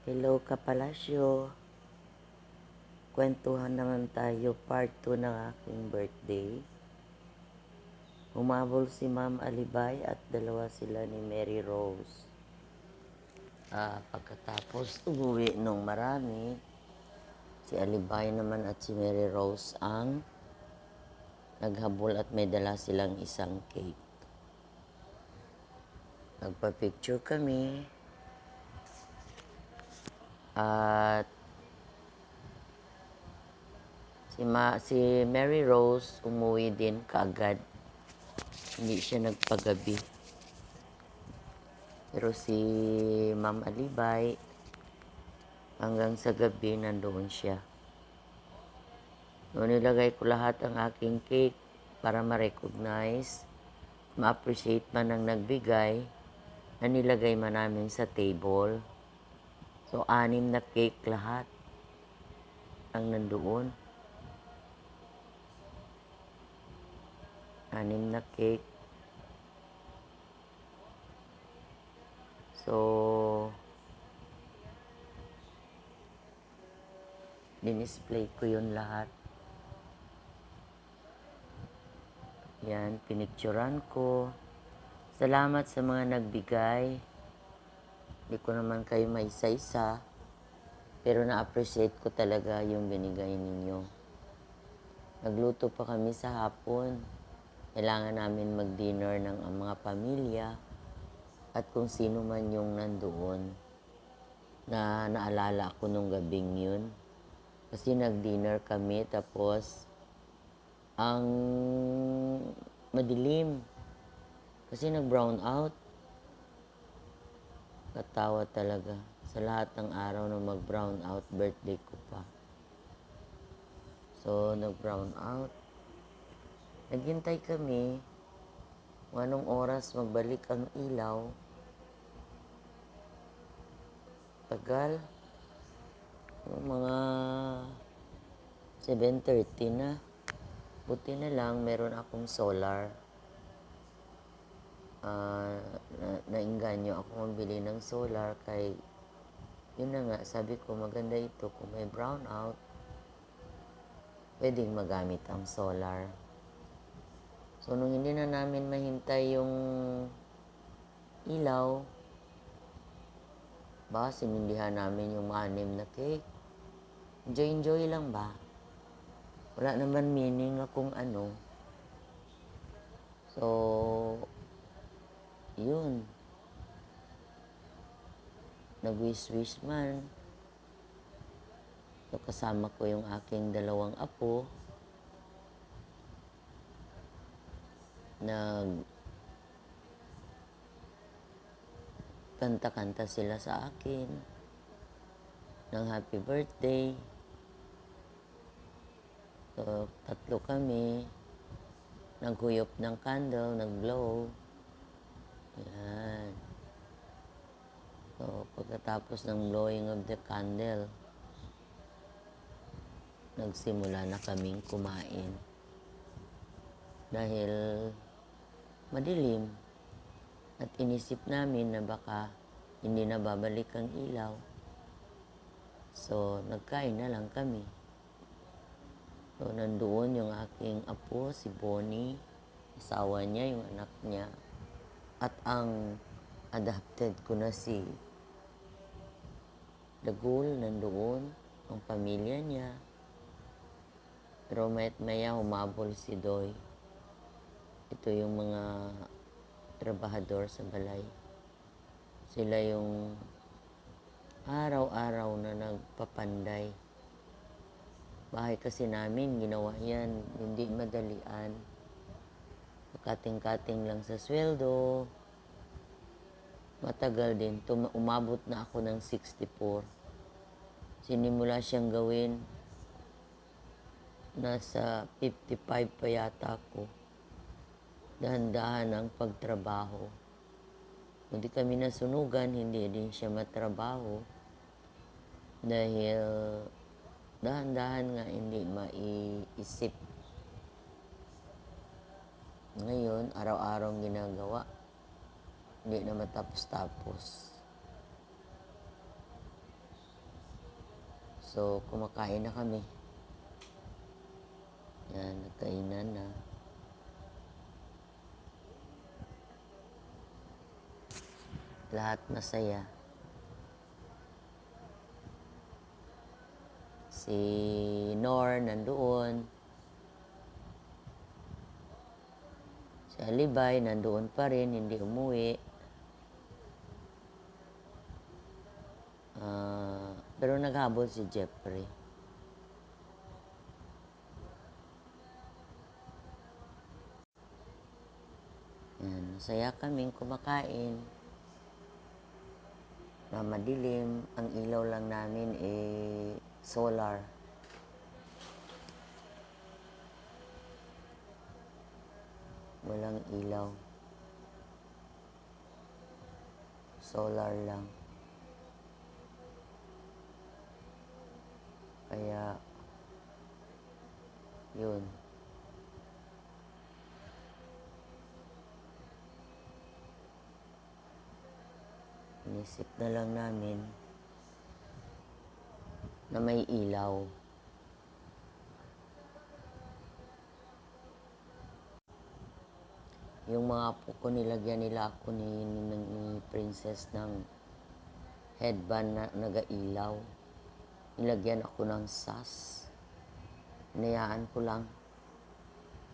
Hello Kapalasyo, kwentuhan naman tayo part 2 ng aking birthday. Humabol si Ma'am Alibay at dalawa sila ni Mary Rose. Pagkatapos umuwi nung marami, si Alibay naman at si Mary Rose ang naghabol at may dala silang isang cake. Nagpa-picture kami at si Mary Rose umuwi din kaagad. Hindi siya nagpagabi. Pero si Ma'am Alibay, hanggang sa gabi nandoon siya. Noon nilagay ko lahat ang aking cake para ma-recognize, ma-appreciate man ang nagbigay, na nilagay man namin sa table. So, 6 na cake lahat ang nandoon. 6 na cake. So, dinisplay ko yun lahat. Yan, pinicturan ko. Salamat sa mga nagbigay. Hindi ko naman kayo maisa-isa. Pero na-appreciate ko talaga yung binigay ninyo. Nagluto pa kami sa hapon. Kailangan namin mag-dinner ng mga pamilya at kung sino man yung nandoon na naalala ko nung gabing yun. Kasi nag-dinner kami tapos ang madilim. Kasi nag-brown out. Katawa talaga. Sa lahat ng araw na mag-brown out, birthday ko pa. So, nag-brown out. Naghintay kami. Kung anong oras magbalik ang ilaw. Tagal. Mga 7:30 na. Buti na lang, meron akong solar. Nainganyo ako mabili ng solar kay yun na nga, sabi ko maganda ito kung may brown out, pwedeng magamit ang solar. So, nung hindi na namin mahintay yung ilaw, sinindihan namin yung 6 na cake. Enjoy lang ba? Wala naman meaning na kung ano. So, yun. Nag-wish man. So, kasama ko yung aking 2 apo. Kanta-kanta sila sa akin ng happy birthday. So, 3 kami. Naghuyop ng candle, nag-blow. Yan. So, pagkatapos ng blowing of the candle, nagsimula na kaming kumain. Dahil madilim at inisip namin na baka hindi na babalik ang ilaw. So, nagkain na lang kami. So, nandoon yung aking apo, si Bonnie, asawa niya, yung anak niya, at ang adopted ko na si Dagul, nandoon, ang pamilya niya. Pero maya humabol si Doy. Ito yung mga trabahador sa balay. Sila yung araw-araw na nagpapanday. Bahay kasi namin, ginawa yan, hindi madalian. Kating-kating lang sa sweldo. Matagal din. Umabot na ako ng 64. Sinimula siyang gawin. Nasa 55 pa yata ako. Dahan-dahan ang pagtrabaho. Hindi kami nasunugan, hindi din siya matrabaho. Dahil dahan-dahan nga hindi maiisip. Ngayon, araw-araw ginagawa. Hindi na matapos-tapos. So, kumakain na kami. Yan, nagkainan na. Lahat masaya. Si Nor nandoon. Si Alibay nandoon pa rin, hindi umuwi. Pero naghabol si Jeffrey. Yan, masaya kaming kumakain. Na madilim, ang ilaw lang namin solar. Walang ilaw. Solar lang. Kaya, yun. Inisip na lang namin na may ilaw. Yung mga apo ko, nilagyan nila ako ni Princess ng headband na nagailaw. Nilagyan ako ng sas. Hinayaan ko lang.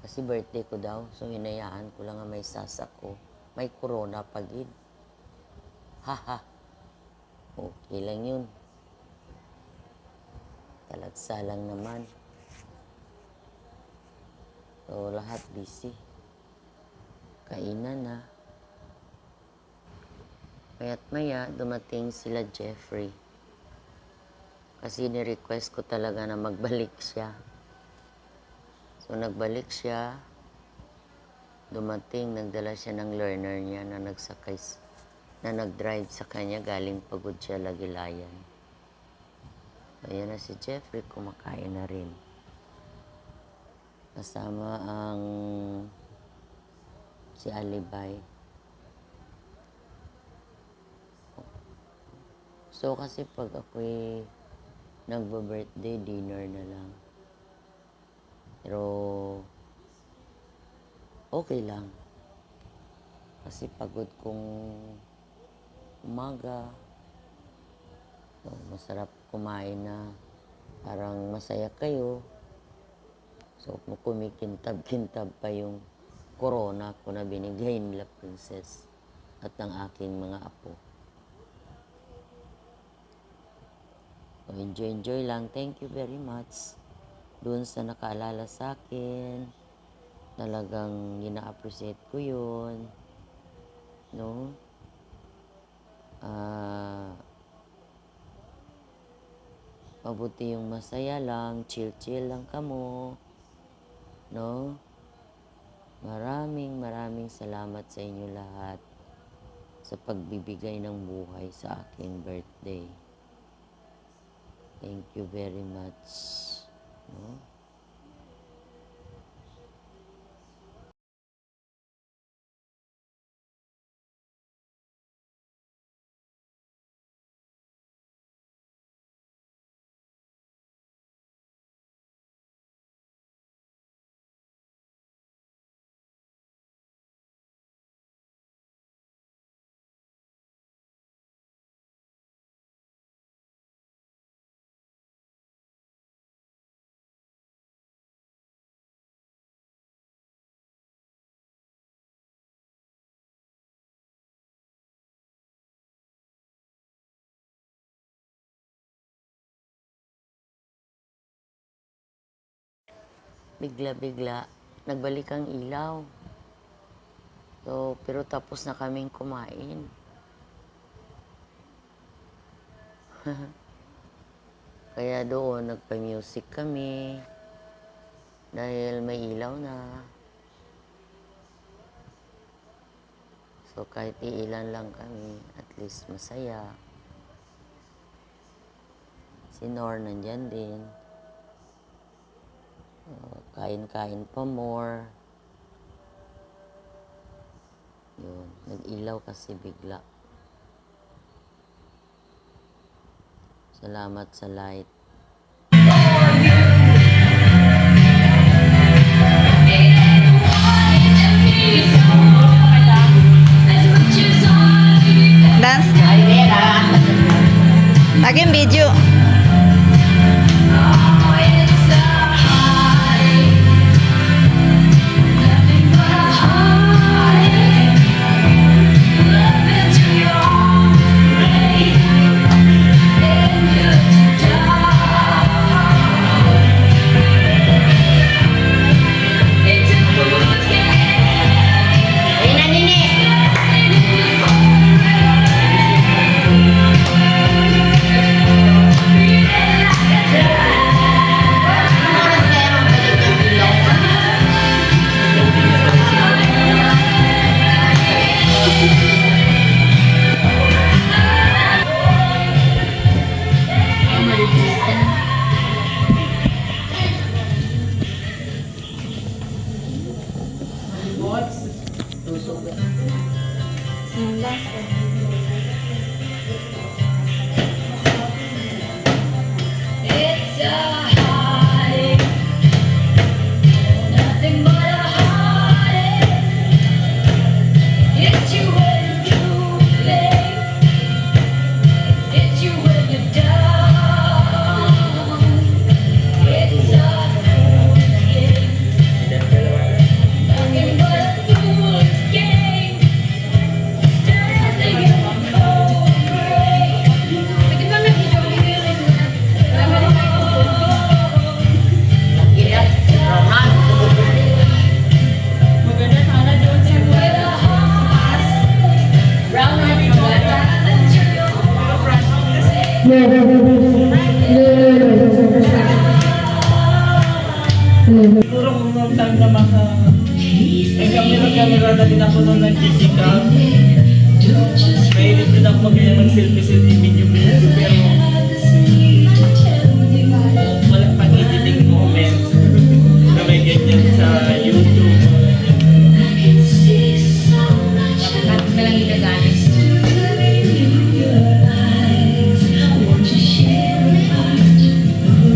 Kasi birthday ko daw. So, hinayaan ko lang na may sas ako. May corona pagid. Haha. Okay lang yun. Talagsa lang naman. So, lahat busy. Kainan na. Maya't maya, dumating sila Jeffrey. Kasi ni-request ko talaga na magbalik siya. So, nagbalik siya. Dumating, nagdala siya ng learner niya na nagsakay, na nag-drive sa kanya. Galing pagod siya, Lagilayan. Ayan na si Jeffrey, kumakain na rin. Kasama ang si Alibay. So, kasi pag ako'y nagba-birthday, dinner na lang. Pero, okay lang. Kasi pagod kong umaga. So, masarap kumain na parang masaya kayo. So, kumikintab-kintab pa yung corona ko na binigay nila Princess at ng aking mga apo. So, enjoy lang. Thank you very much. Doon sa nakaalala sa akin. Talagang ina-appreciate ko yun. No? Mabuti yung masaya lang. Chill lang kamo. No? Maraming salamat sa inyo lahat sa pagbibigay ng buhay sa aking birthday. Thank you very much. No? Bigla, nagbalik ang ilaw. So, pero tapos na kaming kumain. Kaya doon, nagpa-music kami. Dahil may ilaw na. So, kahit iilan lang kami, at least masaya. Si Nor nandyan din. Kain-kain pa more. Yun, nag-ilaw kasi bigla. Salamat sa light. Again, video. Ayun na, Nini. Anong oras kaya magbalik ng ilong? Tusok ba? It's a heartache, nothing but a heartache. It's you when you play, it's you when you're down. It's a fool's game, nothing but a fool's game. Standing in the cold rain. Pwede ba may video? Hirap. Roman. Maganda sana doon sa brown na maganda. Siguro kung noong time na may camera na din ako nung nag-physical. Mahilig din ako mag-selfie video pero walang pag-editing moments na may ganyan sa YouTube. Bakit ka lang igagamit?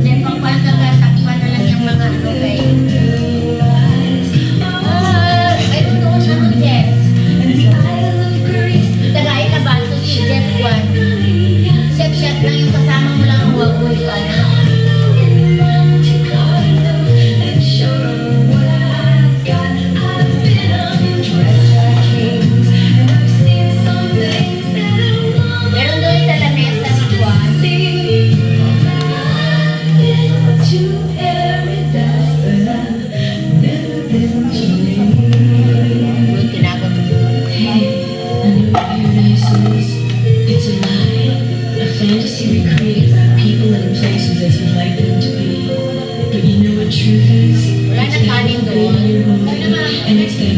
Then, pang takpan na lang yung mga ano kay... Ay, totoo siya ng Jeff. Tagay ka ba? So, si Jeff 1. Chef shot lang yung kasama mo lang ang huwag-huwag ka na. Meron doon sa lamesa ng Juan. Uy, tinagot ko. It's a lie, a fantasy we create about people and places as we'd like them to be. But you know what truth is? Wala It's nang never kanin been doon. your home, and it's that